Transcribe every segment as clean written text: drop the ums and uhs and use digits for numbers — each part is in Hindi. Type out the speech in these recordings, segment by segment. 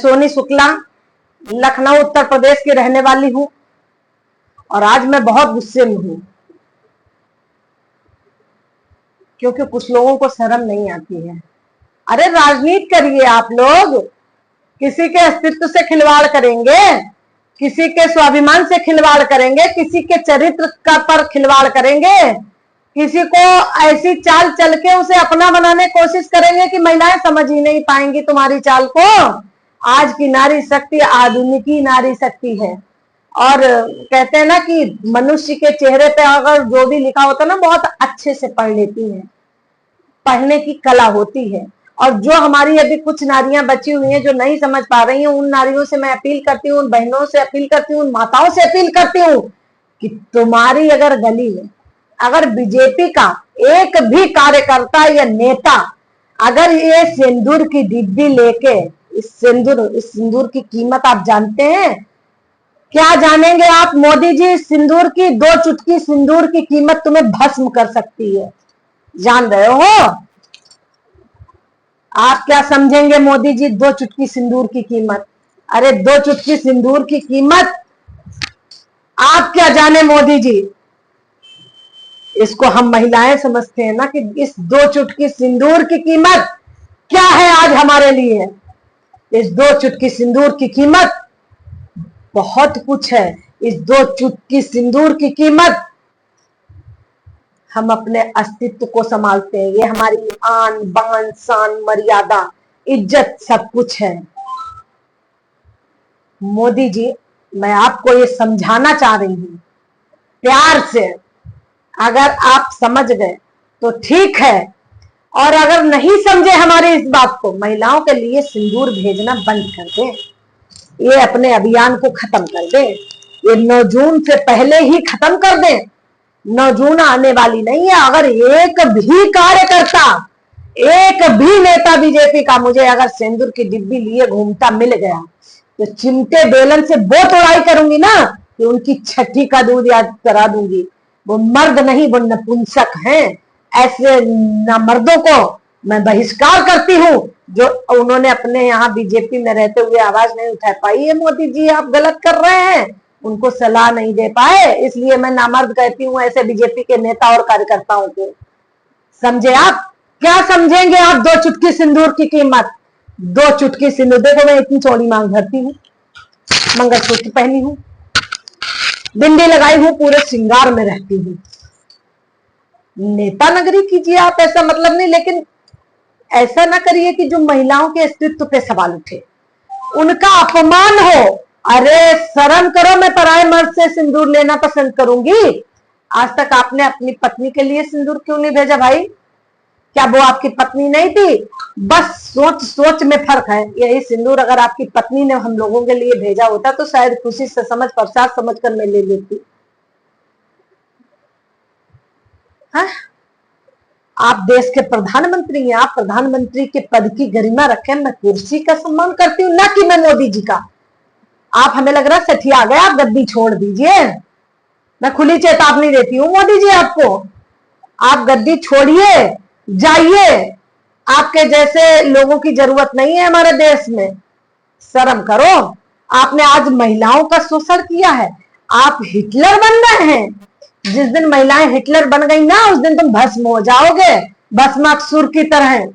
सोनी शुक्ला, लखनऊ उत्तर प्रदेश की रहने वाली हूं और आज मैं बहुत गुस्से में हूं क्योंकि कुछ लोगों को शर्म नहीं आती है। अरे राजनीति करिए आप लोग, किसी के अस्तित्व से खिलवाड़ करेंगे, किसी के स्वाभिमान से खिलवाड़ करेंगे, किसी के चरित्र का पर खिलवाड़ करेंगे, किसी को ऐसी चाल चल के उसे अपना बनाने की कोशिश करेंगे कि महिलाएं समझ ही नहीं पाएंगी तुम्हारी चाल को। आज की नारी शक्ति आधुनिकी नारी शक्ति है और कहते हैं ना कि मनुष्य के चेहरे पे अगर जो भी लिखा होता है ना बहुत अच्छे से पढ़ लेती हैं, पढ़ने की कला होती है। और जो हमारी अभी कुछ नारियां बची हुई हैं जो नहीं समझ पा रही हैं, उन नारियों से मैं अपील करती हूँ, उन बहनों से अपील करती हूँ, उन माताओं से अपील करती हूँ कि तुम्हारी अगर गली में अगर बीजेपी का एक भी कार्यकर्ता या नेता अगर ये सिंदूर की डिब्बी लेके, इस सिंदूर की कीमत आप जानते हैं? क्या जानेंगे आप? मोदी जी, सिंदूर की 2 चुटकी सिंदूर की कीमत तुम्हें भस्म कर सकती है, जान रहे हो? आप क्या समझेंगे मोदी जी 2 चुटकी सिंदूर की कीमत? अरे 2 चुटकी सिंदूर की कीमत आप क्या जाने मोदी जी। इसको हम महिलाएं समझते हैं ना कि इस 2 चुटकी सिंदूर की कीमत क्या है आज हमारे लिए। इस 2 चुटकी सिंदूर की कीमत बहुत कुछ है। इस 2 चुटकी सिंदूर की कीमत हम अपने अस्तित्व को संभालते हैं। ये हमारी आन बान शान मर्यादा इज्जत सब कुछ है। मोदी जी, मैं आपको ये समझाना चाह रही हूं प्यार से, अगर आप समझ गए तो ठीक है और अगर नहीं समझे हमारी इस बात को, महिलाओं के लिए सिंदूर भेजना बंद कर दें, ये अपने अभियान को खत्म कर दें, ये 9 जून से पहले ही खत्म कर दें। 9 जून आने वाली नहीं है। अगर एक भी कार्यकर्ता, एक भी नेता बीजेपी का मुझे अगर सिंदूर की डिब्बी लिए घूमता मिल गया तो चिमटे बेलन से वो तोड़ाई करूंगी ना कि उनकी छठी का दूध याद करा दूंगी। वो मर्द नहीं, वो नपुंसक हैं। ऐसे नामर्दों को मैं बहिष्कार करती हूँ जो उन्होंने अपने यहाँ बीजेपी में रहते हुए आवाज नहीं उठा पाई है। मोदी जी, आप गलत कर रहे हैं, उनको सलाह नहीं दे पाए, इसलिए मैं नामर्द कहती हूँ ऐसे बीजेपी के नेता और कार्यकर्ताओं को। समझे आप? क्या समझेंगे आप 2 चुटकी सिंदूर की कीमत? 2 चुटकी सिंदूर। देखो मैं इतनी चौड़ी मांग भरती हूँ, मंगलसूत्र पहनी हूँ, बिंदी लगाई हूँ, पूरे श्रृंगार में रहती हूँ। नेता नगरी कीजिए आप, ऐसा मतलब नहीं, लेकिन ऐसा ना करिए कि जो महिलाओं के अस्तित्व पे सवाल उठे, उनका अपमान हो। अरे शर्म करो। मैं पराये मर्द से सिंदूर लेना पसंद करूंगी? आज तक आपने अपनी पत्नी के लिए सिंदूर क्यों नहीं भेजा भाई? क्या वो आपकी पत्नी नहीं थी? बस सोच में फर्क है। यही सिंदूर अगर आपकी पत्नी ने हम लोगों के लिए भेजा होता तो शायद खुशी से समझ प्रसाद समझकर मैं ले लेती। हाँ? आप देश के प्रधानमंत्री हैं, आप प्रधानमंत्री के पद की गरिमा रखें। मैं कुर्सी का सम्मान करती हूँ, ना कि मैं मोदी जी का। आप, हमें लग रहा है सठिया गए, आप गद्दी छोड़ दीजिए। मैं खुली चेतावनी देती हूँ मोदी जी आपको, आप गद्दी छोड़िए, जाइए। आपके जैसे लोगों की जरूरत नहीं है हमारे देश में। शर्म करो। आपने आज महिलाओं का शोषण किया है। आप हिटलर बन रहे हैं। जिस दिन महिलाएं हिटलर बन गई ना, उस दिन तुम भस्म हो जाओगे, भस्मासुर की तरह।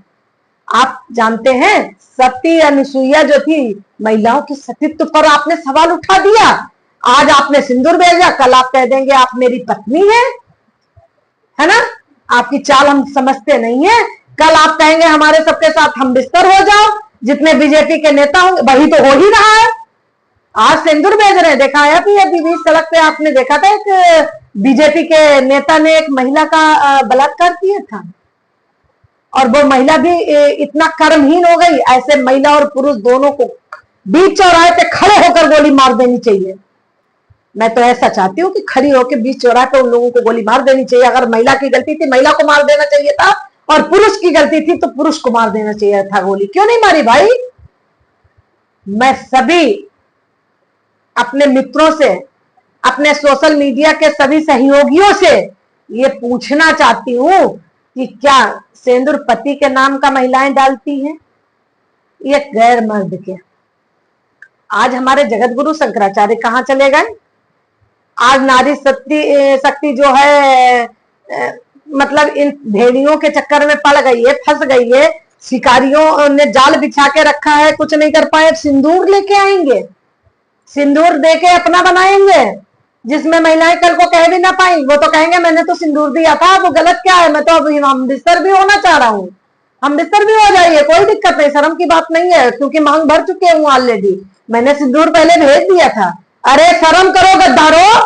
आप जानते हैं सती अनुसुईया जो थी, महिलाओं के सतीत्व पर आपने सवाल उठा दिया। आज आपने सिंदूर भेजा, कल आप कह देंगे आप मेरी पत्नी है ना? आपकी चाल हम समझते नहीं है। कल आप कहेंगे हमारे सबके साथ हम बिस्तर हो जाओ, जितने बीजेपी के नेता होंगे। वही तो हो ही रहा है। आज सिंदूर भेज रहे हैं। देखा है अभी बीच सड़क पे आपने देखा था, एक बीजेपी के नेता ने एक महिला का बलात्कार किया था और वो महिला भी इतना कर्महीन हो गई। ऐसे महिला और पुरुष दोनों को बीच चौराहे पे खड़े होकर गोली मार देनी चाहिए। मैं तो ऐसा चाहती हूँ कि खड़ी होकर बीच चौराहे पे उन लोगों को गोली मार देनी चाहिए। अगर महिला की गलती थी, महिला को मार देना चाहिए था, और पुरुष की गलती थी तो पुरुष को मार देना चाहिए था गोली। क्यों नहीं मारी भाई? मैं सभी अपने मित्रों से, अपने सोशल मीडिया के सभी सहयोगियों से ये पूछना चाहती हूँ कि क्या सिंदूर पति के नाम का महिलाएं डालती हैं? ये गैर मर्द के, आज हमारे जगत गुरु शंकराचार्य कहाँ चले गए? आज नारी शक्ति जो है मतलब इन भेड़ियों के चक्कर में पड़ गई है, फंस गई है। शिकारियों ने जाल बिछा के रखा है, कुछ नहीं कर पाए। सिंदूर लेके आएंगे, सिंदूर देके अपना बनाएंगे, जिसमें महिलाएं कल को कह भी ना पाएंगी। वो तो कहेंगे मैंने तो सिंदूर दिया था, वो गलत क्या है, मैं तो अब हम बिस्तर भी होना चाह रहा हूँ, हम बिस्तर भी हो जाइए, कोई दिक्कत नहीं, शर्म की बात नहीं है, क्योंकि मांग भर चुके हूँ ऑलरेडी, मैंने सिंदूर पहले भेज दिया था। अरे शर्म करो गद्दारो।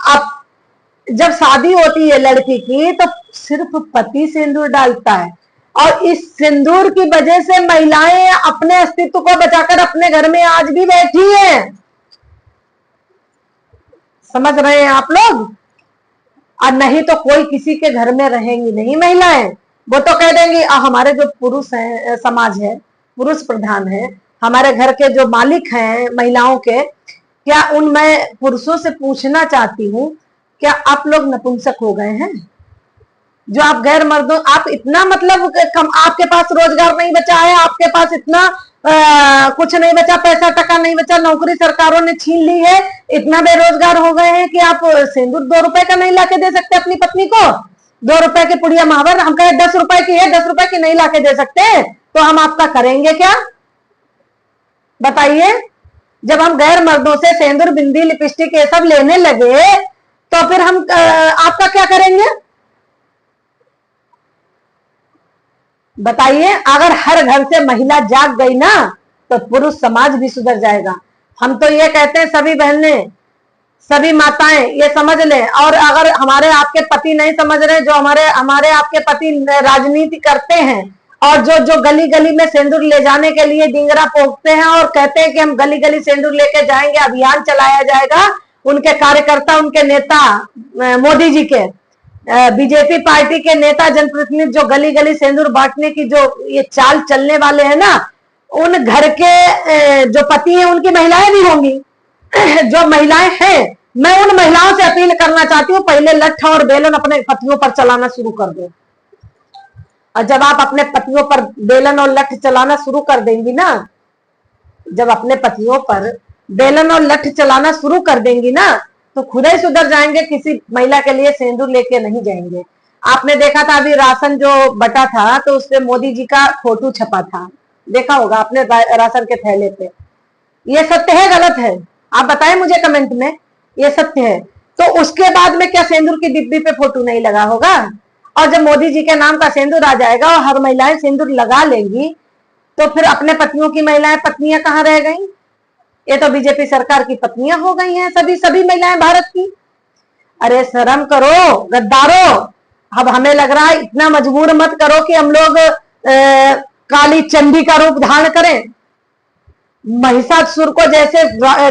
अब जब शादी होती है लड़की की तो सिर्फ पति सिंदूर डालता है, और इस सिंदूर की वजह से महिलाएं अपने अस्तित्व को बचाकर अपने घर में आज भी बैठी हैं। समझ रहे हैं आप लोग? और नहीं तो कोई किसी के घर में रहेंगी नहीं महिलाएं। वो तो कह देंगी हमारे जो पुरुष हैं, समाज है पुरुष प्रधान है, हमारे घर के जो मालिक हैं महिलाओं के, क्या मैं पुरुषों से पूछना चाहती हूँ, क्या आप लोग नपुंसक हो गए हैं? जो आप गैर मर्दों, आप इतना मतलब कम, आपके पास रोजगार नहीं बचा है, आपके पास इतना कुछ नहीं बचा, पैसा टका नहीं बचा, नौकरी सरकारों ने छीन ली है, इतना बेरोजगार हो गए हैं कि आप सिंदूर 2 रुपए का नहीं लाके दे सकते अपनी पत्नी को? 2 रुपए की पुड़िया महावर, हम कहे 10 रुपए की है, 10 रुपए की नहीं लाके दे सकते, तो हम आपका करेंगे क्या? बताइए। जब हम गैर मर्दों से सिंदूर, बिंदी, लिपस्टिक ये सब लेने लगे तो फिर हम आपका क्या करेंगे? बताइए। अगर हर घर से महिला जाग गई ना तो पुरुष समाज भी सुधर जाएगा। हम तो ये कहते हैं सभी बहनें, सभी माताएं ये समझ लें। और अगर हमारे आपके पति नहीं समझ रहे, जो हमारे आपके पति राजनीति करते हैं और जो गली गली में सिंदूर ले जाने के लिए डिंगरा पोंखते हैं और कहते हैं कि हम गली गली सिंदूर लेके जाएंगे, अभियान चलाया जाएगा, उनके कार्यकर्ता, उनके नेता, मोदी जी के, बीजेपी पार्टी के नेता, जनप्रतिनिधि जो गली गली सिंदूर बांटने की जो ये चाल चलने वाले हैं ना, उन घर के जो पति हैं उनकी महिलाएं भी होंगी। जो महिलाएं हैं, मैं उन महिलाओं से अपील करना चाहती हूँ, पहले लठ और बेलन अपने पतियों पर चलाना शुरू कर दो। और जब आप अपने पतियों पर बेलन और लठ चलाना शुरू कर देंगी ना, जब अपने पतियों पर बेलन और लठ चलाना शुरू कर देंगी ना, तो खुद ही सुधर जाएंगे, किसी महिला के लिए सिंदूर लेके नहीं जाएंगे। आपने देखा था अभी राशन जो बटा था तो उसपे मोदी जी का फोटो छपा था, देखा होगा आपने राशन के थैले पे। ये सत्य है गलत है? आप बताएं मुझे कमेंट में, ये सत्य है। तो उसके बाद में क्या सिंदूर की डिब्बी पे फोटो नहीं लगा होगा? और जब मोदी जी के नाम का सिंदूर आ जाएगा और हर महिलाएं सिंदूर लगा लेंगी, तो फिर अपने पतियों की महिलाएं, पत्नियां कहाँ रह गई? ये तो बीजेपी सरकार की पत्नियां हो गई हैं सभी महिलाएं भारत की। अरे शर्म करो गद्दारो। अब हमें लग रहा है इतना मजबूर मत करो कि हम लोग काली चंडी का रूप धारण करें। महिषासुर को जैसे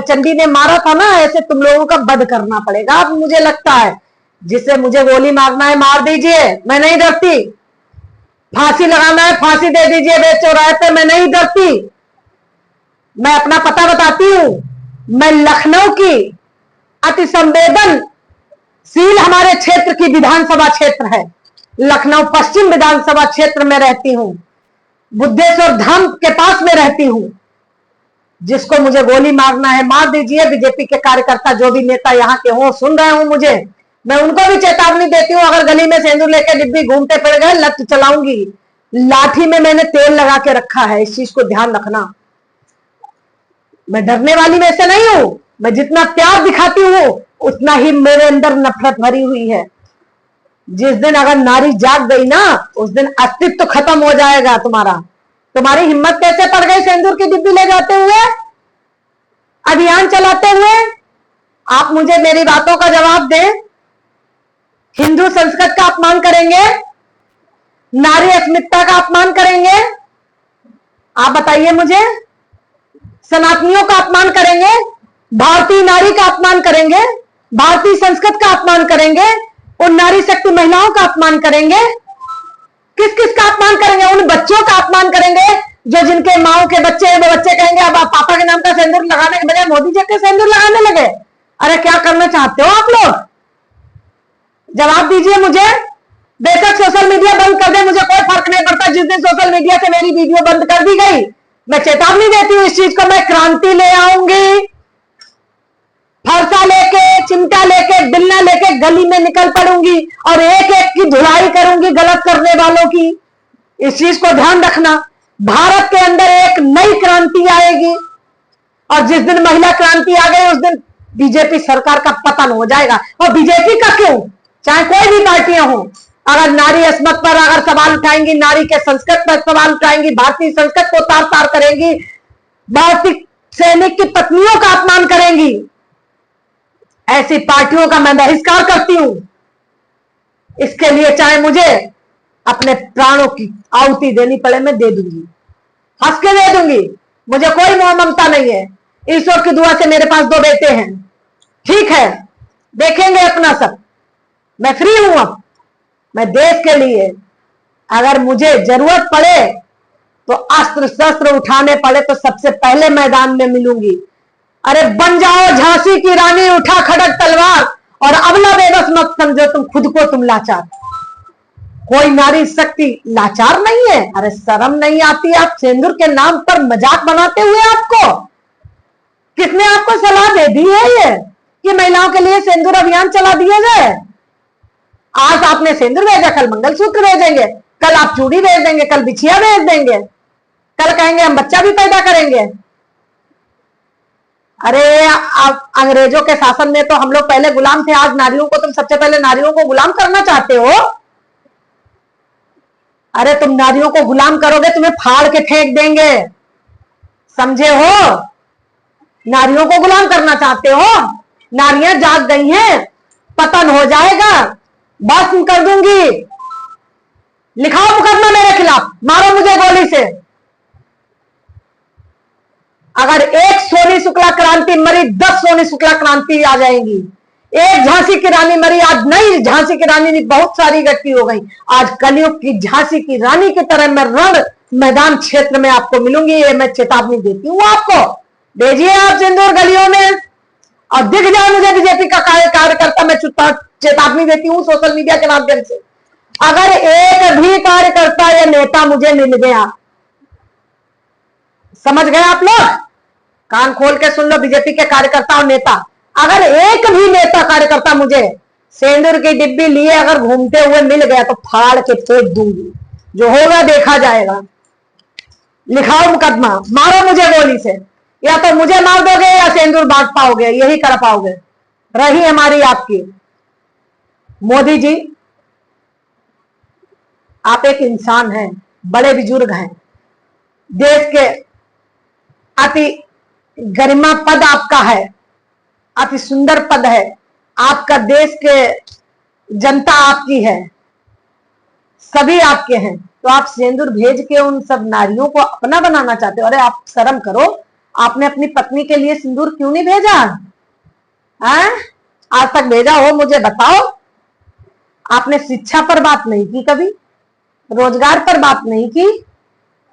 चंडी ने मारा था ना, ऐसे तुम लोगों का वध करना पड़ेगा। अब मुझे लगता है जिसे मुझे गोली मारना है मार दीजिए, मैं नहीं डरती। फांसी लगाना है फांसी दे दीजिए बेचौराहे पे, मैं नहीं डरती। मैं अपना पता बताती हूं, मैं लखनऊ की अति संवेदनशील हमारे क्षेत्र की विधानसभा क्षेत्र है, लखनऊ पश्चिम विधानसभा क्षेत्र में रहती हूं, बुद्धेश्वर धाम के पास में रहती हूं। जिसको मुझे गोली मारना है मार दीजिए। बीजेपी के कार्यकर्ता जो भी नेता यहाँ के हो, सुन रहे हो मुझे, मैं उनको भी चेतावनी देती हूँ, अगर गली में सिंदूर लेकर डिब्बी घूमते फिर गए, लठ चलाऊंगी। लाठी में मैंने तेल लगा के रखा है, इस चीज को ध्यान रखना। मैं डरने वाली वैसे नहीं हूं, मैं जितना प्यार दिखाती हूँ उतना ही मेरे अंदर नफरत भरी हुई है। जिस दिन अगर नारी जाग गई ना, उस दिन अस्तित्व खत्म हो जाएगा तुम्हारा। तुम्हारी हिम्मत कैसे पड़ गई सिंदूर की डिब्बी ले जाते हुए, अभियान चलाते हुए? आप मुझे मेरी बातों का जवाब दें। हिंदू संस्कृत का अपमान करेंगे, नारी अस्मिता का अपमान करेंगे, आप बताइए मुझे। सनातनियों का अपमान करेंगे, भारतीय नारी का अपमान करेंगे, भारतीय संस्कृत का अपमान करेंगे, उन नारी शक्ति महिलाओं का अपमान करेंगे। किस किस का अपमान करेंगे? उन बच्चों का अपमान करेंगे जो जिनके माओ के बच्चे हैं, वो बच्चे कहेंगे अब आप पापा के नाम का सिंदूर लगाने के बजाय मोदी जी के सिंदूर लगाने लगे। अरे क्या करना चाहते हो आप लोग? जवाब दीजिए मुझे। बेशक सोशल मीडिया बंद कर दे, मुझे कोई फर्क नहीं पड़ता। जिस दिन सोशल मीडिया से मेरी वीडियो बंद कर दी गई, मैं चेतावनी देती हूं इस चीज को, मैं क्रांति ले आऊंगी, फरसा लेके, चिमटा लेके, बिल्ला लेके गली में निकल पड़ूंगी और एक एक की धुलाई करूंगी गलत करने वालों की। इस चीज को ध्यान रखना, भारत के अंदर एक नई क्रांति आएगी और जिस दिन महिला क्रांति आ गई उस दिन बीजेपी सरकार का पतन हो जाएगा। और बीजेपी का क्यों, चाहे कोई भी पार्टियां हो, अगर नारी अस्मत पर अगर सवाल उठाएंगी, नारी के संस्कृत पर सवाल उठाएंगी, भारतीय संस्कृत को तार तार करेंगी, भारतीय सैनिक की पत्नियों का अपमान करेंगी, ऐसी पार्टियों का मैं बहिष्कार करती हूं। इसके लिए चाहे मुझे अपने प्राणों की आहुति देनी पड़े, मैं दे दूंगी, हंस के दे दूंगी, मुझे कोई मोह ममता नहीं है। ईश्वर की दुआ से मेरे पास 2 बेटे हैं, ठीक है, देखेंगे अपना सब, मैं फ्री हूं। अब मैं देश के लिए अगर मुझे जरूरत पड़े तो अस्त्र शस्त्र उठाने पड़े तो सबसे पहले मैदान में मिलूंगी। अरे बन जाओ झांसी की रानी, उठा खड़क तलवार, और अबला बेबस मत समझो तुम खुद को तुम लाचार। कोई नारी शक्ति लाचार नहीं है। अरे शर्म नहीं आती, आप सिंदूर के नाम पर मजाक बनाते हुए आपको किसने आपको सलाह दे दी है ये कि महिलाओं के लिए सिंदूर अभियान चला दिया जाए? आज आपने सिंदूर भेजा, कल मंगलसूत्र भेजेंगे, कल आप चूड़ी भेज देंगे, कल बिछिया भेज देंगे, कल कहेंगे हम बच्चा भी पैदा करेंगे। अरे आप अंग्रेजों के शासन में तो हम लोग पहले गुलाम थे, आज नारियों को तुम सबसे पहले नारियों को गुलाम करना चाहते हो। अरे तुम नारियों को गुलाम करोगे तुम्हें फाड़ के फेंक देंगे, समझे हो? नारियों को गुलाम करना चाहते हो? नारियां जाग गई हैं, पतन हो जाएगा, भस्म कर दूंगी। लिखाओ मुकदमा मेरे खिलाफ, मारो मुझे गोली से। अगर एक सोनी शुक्ला क्रांति मरी, 10 सोनी शुक्ला क्रांति आ जाएंगी। एक झांसी की रानी मरी, आज नई झांसी की रानी नहीं, बहुत सारी इकट्ठी हो गई। आज कलयुग की झांसी की रानी की तरह मैं रण मैदान क्षेत्र में आपको मिलूंगी, ये मैं चेतावनी देती हूँ आपको। भेजिए आप सिंदूर गलियों में और दिख जाए मुझे बीजेपी का कार्यकर्ता, मैं चेतावनी देती हूँ सोशल मीडिया के माध्यम से। अगर एक भी कार्यकर्ता या नेता मुझे मिल गया, समझ गए आप लोग? कान खोल के सुन लो बीजेपी के कार्यकर्ता और नेता, अगर एक भी नेता कार्यकर्ता मुझे सिंदूर की डिब्बी लिए अगर घूमते हुए मिल गया तो फाड़ के फेंक दूंगी, जो होगा देखा जाएगा। लिखाओ मुकदमा, मारो मुझे गोली से, या तो मुझे मार दोगे या सिंदूर बांट पाओगे, यही कर पाओगे। रही हमारी आपकी। मोदी जी, आप एक इंसान हैं, बड़े बुजुर्ग हैं, देश के अति गरिमा पद आपका है, अति सुंदर पद है आपका, देश के जनता आपकी है, सभी आपके हैं, तो आप सिंदूर भेज के उन सब नारियों को अपना बनाना चाहते हो? अरे आप शर्म करो, आपने अपनी पत्नी के लिए सिंदूर क्यों नहीं भेजा? आज तक भेजा हो मुझे बताओ। आपने शिक्षा पर बात नहीं की, कभी रोजगार पर बात नहीं की,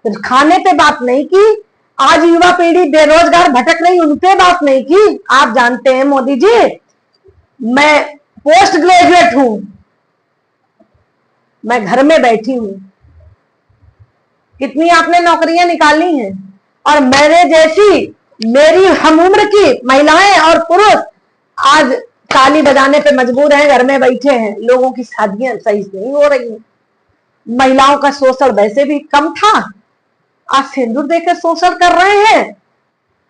फिर खाने पे बात नहीं की। आज युवा पीढ़ी बेरोजगार भटक रही, उन पे बात नहीं की। आप जानते हैं मोदी जी, मैं पोस्ट ग्रेजुएट हूं, मैं घर में बैठी हूं, कितनी आपने नौकरियां निकाली हैं, और मेरे जैसी मेरी हम उम्र की महिलाएं और पुरुष आज ताली बजाने पे मजबूर हैं, घर में बैठे हैं, लोगों की शादियां सही से नहीं हो रही हैं। महिलाओं का शोषण वैसे भी कम था, आज सिंदूर देकर शोषण कर रहे हैं।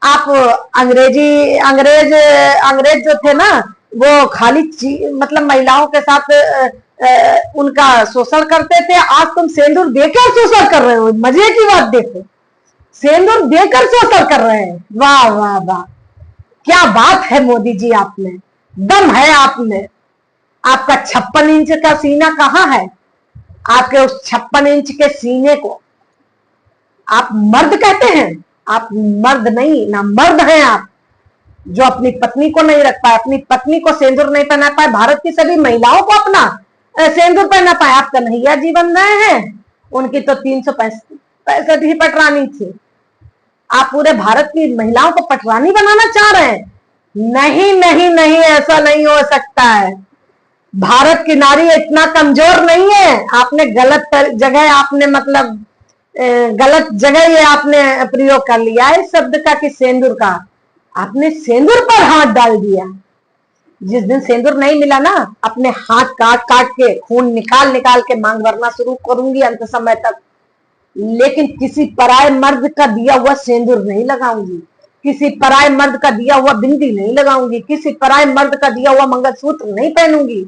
आप अंग्रेज जो थे ना, वो खाली मतलब महिलाओं के साथ उनका शोषण करते थे, आज तुम सिंदूर देकर शोषण कर रहे हो। मजे की बात देखो, सिंदूर देकर शोषण कर रहे हैं। वाह वाह वाह, क्या बात है मोदी जी, आप में दम है, आप में। आपका 56 इंच का सीना कहाँ है? आपके उस 56 इंच के सीने को आप मर्द कहते हैं? आप मर्द नहीं ना, मर्द हैं आप, जो अपनी पत्नी को नहीं रख पाए, अपनी पत्नी को सिंदूर नहीं पहना पाए, भारत की सभी महिलाओं को अपना सिंदूर पहना पाए। आप कन्हैया जी बन रहे हैं, उनकी तो 365 ही पटरानी थी। आप पूरे भारत की महिलाओं को पटरानी बनाना चाह रहे हैं? नहीं नहीं नहीं, ऐसा नहीं हो सकता है। भारत की नारी इतना कमजोर नहीं है। आपने गलत जगह आपने मतलब गलत जगह ये आपने प्रयोग कर लिया है शब्द का कि सेंदूर का। आपने सेंदूर पर हाथ डाल दिया। जिस दिन सेंदूर नहीं मिला ना, अपने हाथ काट काट के खून निकाल निकाल के मांग भरना शुरू करूंगी अंत समय तक, लेकिन किसी पराये मर्द का दिया हुआ सेंदूर नहीं लगाऊंगी, किसी पराये मर्द का दिया हुआ बिंदी नहीं लगाऊंगी, किसी पराये मर्द का दिया हुआ मंगलसूत्र नहीं पहनूंगी,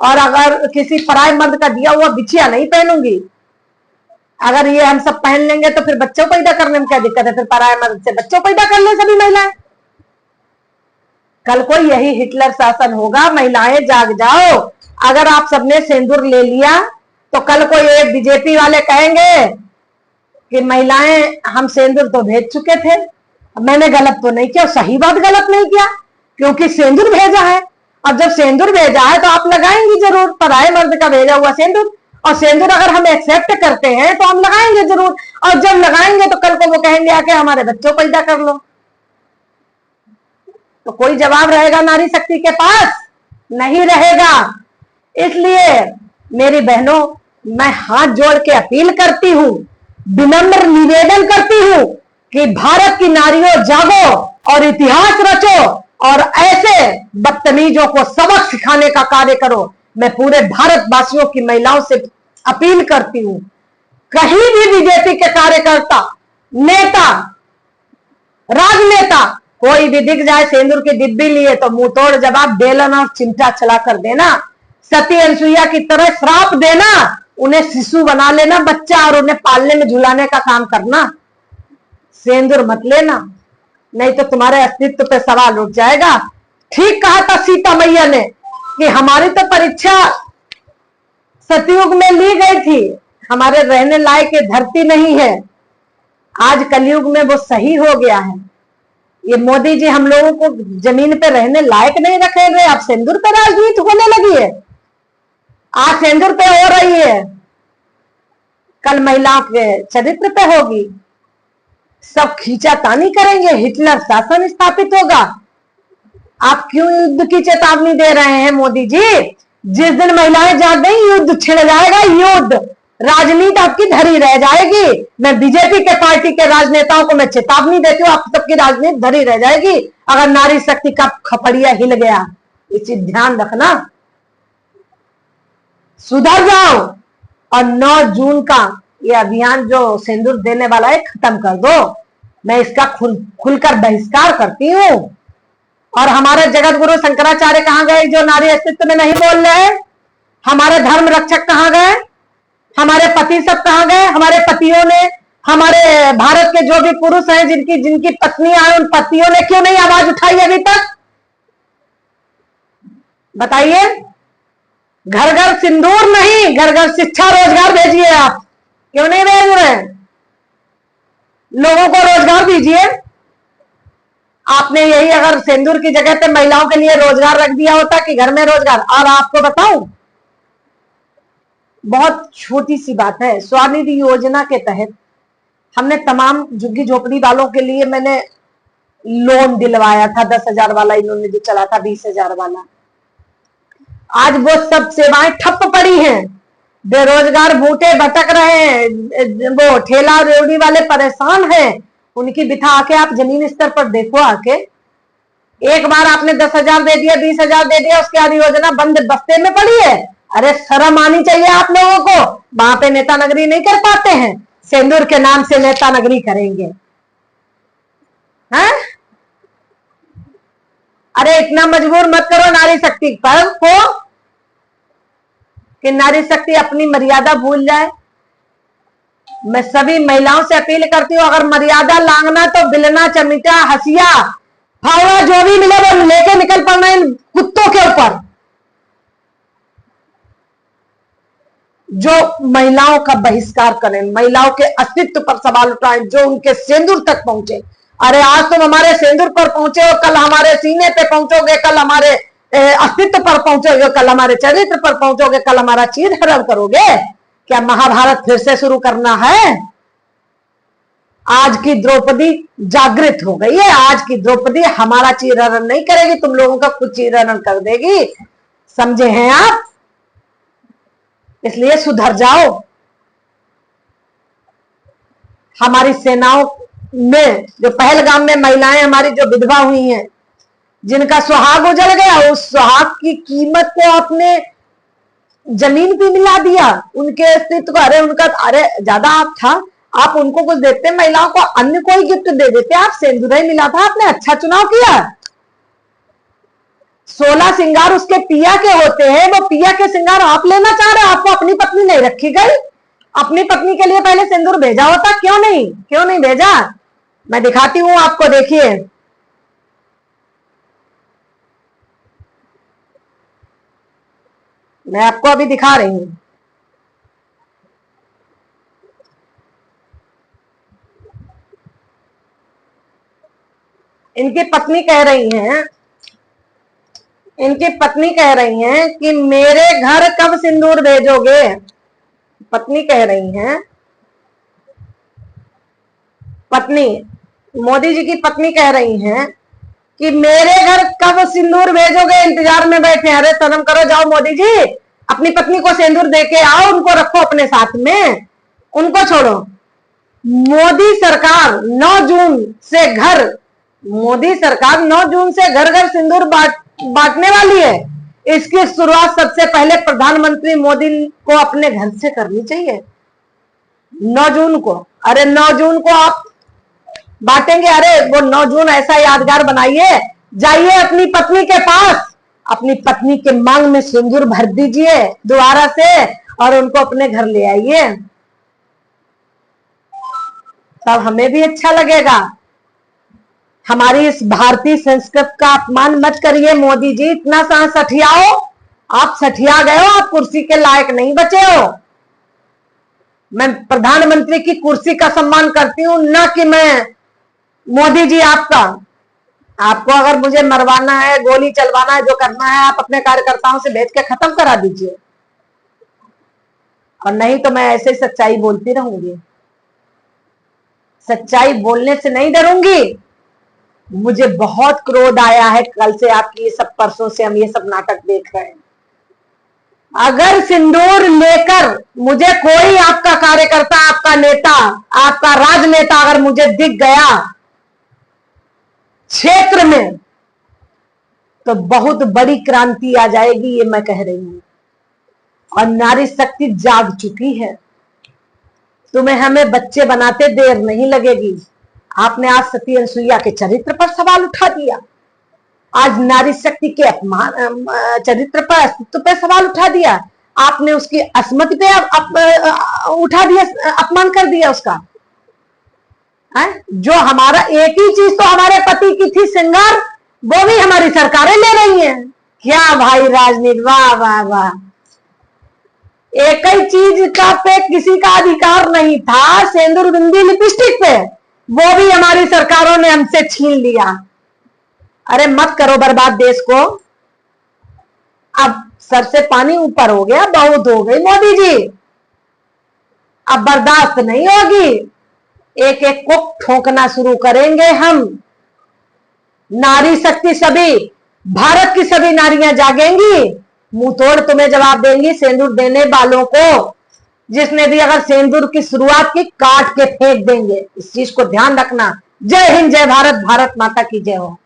और अगर किसी पराये मर्द का दिया हुआ बिछिया नहीं पहनूंगी। अगर ये हम सब पहन लेंगे तो फिर बच्चों पैदा करने में क्या दिक्कत है? फिर पराये मर्द से बच्चों पैदा कर ले सभी महिलाएं। कल को यही हिटलर शासन होगा। महिलाएं जाग जाओ। अगर आप सबने सिंदूर ले लिया तो कल को ये बीजेपी वाले कहेंगे कि महिलाएं हम सिंदूर तो भेज चुके थे, मैंने गलत तो नहीं किया। सही बात, गलत नहीं किया, क्योंकि सिंदूर भेजा है। अब जब सिंदूर भेजा है तो आप लगाएंगी जरूर, पराये मर्द का भेजा हुआ सिंदूर। और सिंदूर अगर हम एक्सेप्ट करते हैं तो हम लगाएंगे जरूर, और जब लगाएंगे तो कल को वो कहेंगे आके हमारे बच्चों पैदा कर लो। तो कोई जवाब रहेगा नारी शक्ति के पास? नहीं रहेगा। इसलिए मेरी बहनों, मैं हाथ जोड़ के अपील करती हूं, विनम्र निवेदन करती हूं कि भारत की नारियों जागो और इतिहास रचो और ऐसे बदतमीजों को सबक सिखाने का कार्य करो। मैं पूरे भारतवासियों की महिलाओं से अपील करती हूं, कहीं भी बीजेपी के कार्यकर्ता, नेता, राजनेता कोई भी दिख जाए सिंदूर की डिब्बी लिए तो मुंह तोड़ जवाब बेलन और चिमटा चला कर देना। सती अनसुईया की तरह श्राप देना, उन्हें शिशु बना लेना बच्चा और उन्हें पालने में झुलाने का काम करना। सिंदूर मत लेना, नहीं तो तुम्हारे अस्तित्व पे सवाल उठ जाएगा। ठीक कहा था सीता मैया ने कि हमारी तो परीक्षा सतयुग में ली गई थी, हमारे रहने लायक ये धरती नहीं है। आज कलयुग में वो सही हो गया है। ये मोदी जी हम लोगों को जमीन पे रहने लायक नहीं रखेंगे। अब सिंदूर पे राजनीति होने लगी है, आज सिंदूर पे हो रही है, कल महिलाओं के चरित्र पे होगी। सब खींचातानी करेंगे, हिटलर शासन स्थापित होगा। आप क्यों युद्ध की चेतावनी दे रहे हैं मोदी जी? जिस दिन महिलाएं जाग गई युद्ध छिड़ जाएगा, युद्ध। राजनीति आपकी धरी रह जाएगी। मैं बीजेपी के पार्टी के राजनेताओं को मैं चेतावनी देती हूँ, आप सबकी राजनीति धरी रह जाएगी अगर नारी शक्ति का खपड़िया हिल गया। इस चीज ध्यान रखना, सुधर जाओ और 9 जून का ये अभियान जो सिंदूर देने वाला है खत्म कर दो। मैं इसका खुलकर बहिष्कार करती हूँ। और हमारे जगत गुरु शंकराचार्य कहाँ गए जो नारी अस्तित्व में नहीं बोल रहे? हमारे धर्म रक्षक कहाँ गए? हमारे पति सब कहाँ गए? हमारे पतियों ने, हमारे भारत के जो भी पुरुष हैं जिनकी पत्नियां हैं, उन पतियों ने क्यों नहीं आवाज उठाई अभी तक? बताइए। घर घर सिंदूर नहीं, घर घर शिक्षा रोजगार भेजिए। आप क्यों नहीं भेज रहे? लोगों को रोजगार दीजिए। आपने यही अगर सिंदूर की जगह पे महिलाओं के लिए रोजगार रख दिया होता कि घर में रोजगार। और आपको बताऊं, बहुत छोटी सी बात है, स्वनिधि योजना के तहत हमने तमाम झुग्गी झोपड़ी वालों के लिए मैंने लोन दिलवाया था, 10,000 वाला, इन्होंने जो चला था 20,000 वाला। आज वो सब सेवाएं ठप पड़ी हैं, बेरोजगार भूखे भटक रहे हैं, वो ठेला रेवड़ी वाले परेशान हैं। उनकी बिठा आके आप जमीन स्तर पर देखो आके। एक बार आपने 10,000 दे दिया, 20,000 दे दिया, उसके बाद योजना बंद बस्ते में पड़ी है। अरे शर्म आनी चाहिए आप लोगों को। वहां पे नेता नगरी नहीं कर पाते हैं, सिंदूर के नाम से नेता नगरी करेंगे हैं? अरे इतना मजबूर मत करो नारी शक्ति पर को कि नारी शक्ति अपनी मर्यादा भूल जाए। मैं सभी महिलाओं से अपील करती हूँ, अगर मर्यादा लांघना तो बिलना, चमिटा, हसिया, फावड़ा जो भी मिले वो लेके निकल पड़ना इन कुत्तों के ऊपर जो महिलाओं का बहिष्कार करें, महिलाओं के अस्तित्व पर सवाल उठाएं, जो उनके सिंदूर तक पहुंचे। अरे आज तुम हमारे सिंदूर पर पहुंचे हो, कल हमारे सीने पे पहुंचोगे, कल हमारे अस्तित्व पर पहुंचोगे, कल हमारे चरित्र पर पहुंचोगे, कल हमारा चीर हरण करोगे। क्या महाभारत फिर से शुरू करना है? आज की द्रौपदी जागृत हो गई है। आज की द्रौपदी हमारा चीर हरण नहीं करेगी, तुम लोगों का खुद चीर हरण कर देगी। समझे हैं आप? इसलिए सुधर जाओ। हमारी सेनाओं में, जो पहलगाम में महिलाएं हमारी जो विधवा हुई हैं, जिनका सुहाग उजड़ गया, उस सुहाग की कीमत को आपने जमीन पे मिला दिया, उनके अस्तित्व को। अरे उनका, अरे ज्यादा आप था, आप उनको कुछ देते, महिलाओं को अन्य कोई गिफ्ट दे देते, आप सिंदूर ही मिला था। आपने अच्छा चुनाव किया। 16 श्रृंगार उसके पिया के होते हैं, वो पिया के श्रृंगार आप लेना चाह रहे हो। आपको अपनी पत्नी नहीं रखी गई? अपनी पत्नी के लिए पहले सिंदूर भेजा होता, क्यों नहीं भेजा? मैं दिखाती हूं आपको, देखिए। मैं आपको अभी दिखा रही हूं। इनकी पत्नी कह रही हैं कि मेरे घर कब सिंदूर भेजोगे? पत्नी कह रही हैं, पत्नी, मोदी जी की पत्नी कह रही हैं कि मेरे घर कब सिंदूर भेजोगे, इंतजार में बैठे। अरे शर्म करो, जाओ मोदी जी, अपनी पत्नी को सिंदूर देके आओ, उनको रखो अपने साथ में, उनको छोड़ो। मोदी सरकार 9 जून से घर घर सिंदूर बांटने वाली है। इसकी शुरुआत सबसे पहले प्रधानमंत्री मोदी को अपने घर से करनी चाहिए। 9 जून को, अरे 9 जून को आप बांटेंगे? अरे वो 9 जून ऐसा यादगार बनाइए, जाइए अपनी पत्नी के पास, अपनी पत्नी के मांग में सिंदूर भर दीजिए दोबारा से, और उनको अपने घर ले आइए, तब हमें भी अच्छा लगेगा। हमारी इस भारतीय संस्कृति का अपमान मत करिए मोदी जी, इतना सा सठियाओ। आप सठिया गए हो, आप कुर्सी के लायक नहीं बचे हो। मैं प्रधानमंत्री की कुर्सी का सम्मान करती हूं, ना कि मैं मोदी जी आपका। आपको अगर मुझे मरवाना है, गोली चलवाना है, जो करना है आप अपने कार्यकर्ताओं से भेज के खत्म करा दीजिए, और नहीं तो मैं ऐसे सच्चाई बोलती रहूंगी। सच्चाई बोलने से नहीं डरूंगी। मुझे बहुत क्रोध आया है कल से, आपकी ये सब, परसों से हम ये सब नाटक देख रहे हैं। अगर सिंदूर लेकर मुझे कोई आपका कार्यकर्ता, आपका नेता, आपका राजनेता अगर मुझे दिख गया क्षेत्र में, तो बहुत बड़ी क्रांति आ जाएगी, ये मैं कह रही हूं। और नारी शक्ति जाग चुकी है। तुम्हें हमें बच्चे बनाते देर नहीं लगेगी। आपने आज सती अनसुईया के चरित्र पर सवाल उठा दिया, आज नारी शक्ति के अपमान, चरित्र पर, अस्तित्व पर सवाल उठा दिया। आपने उसकी असमत पे उठा दिया, अपमान कर दिया उसका। जो हमारा एक ही चीज तो हमारे पति की थी, श्रृंगार, वो भी हमारी सरकारें ले रही हैं। क्या भाई राजनीति, वाह वाह वाह। एक ही चीज का पे किसी का अधिकार नहीं था, सिंदूर, बिंदी, लिपस्टिक पे, वो भी हमारी सरकारों ने हमसे छीन लिया। अरे मत करो बर्बाद देश को। अब सर से पानी ऊपर हो गया, बहुत हो गई मोदी जी, अब बर्दाश्त नहीं होगी। एक एक को ठोकना शुरू करेंगे हम। नारी शक्ति, सभी भारत की सभी नारियां जागेंगी, मुंह तोड़ तुम्हें जवाब देंगी सिंदूर देने वालों को। जिसने भी अगर सिंदूर की शुरुआत की, काट के फेंक देंगे। इस चीज को ध्यान रखना। जय हिंद, जय भारत, भारत माता की जय हो।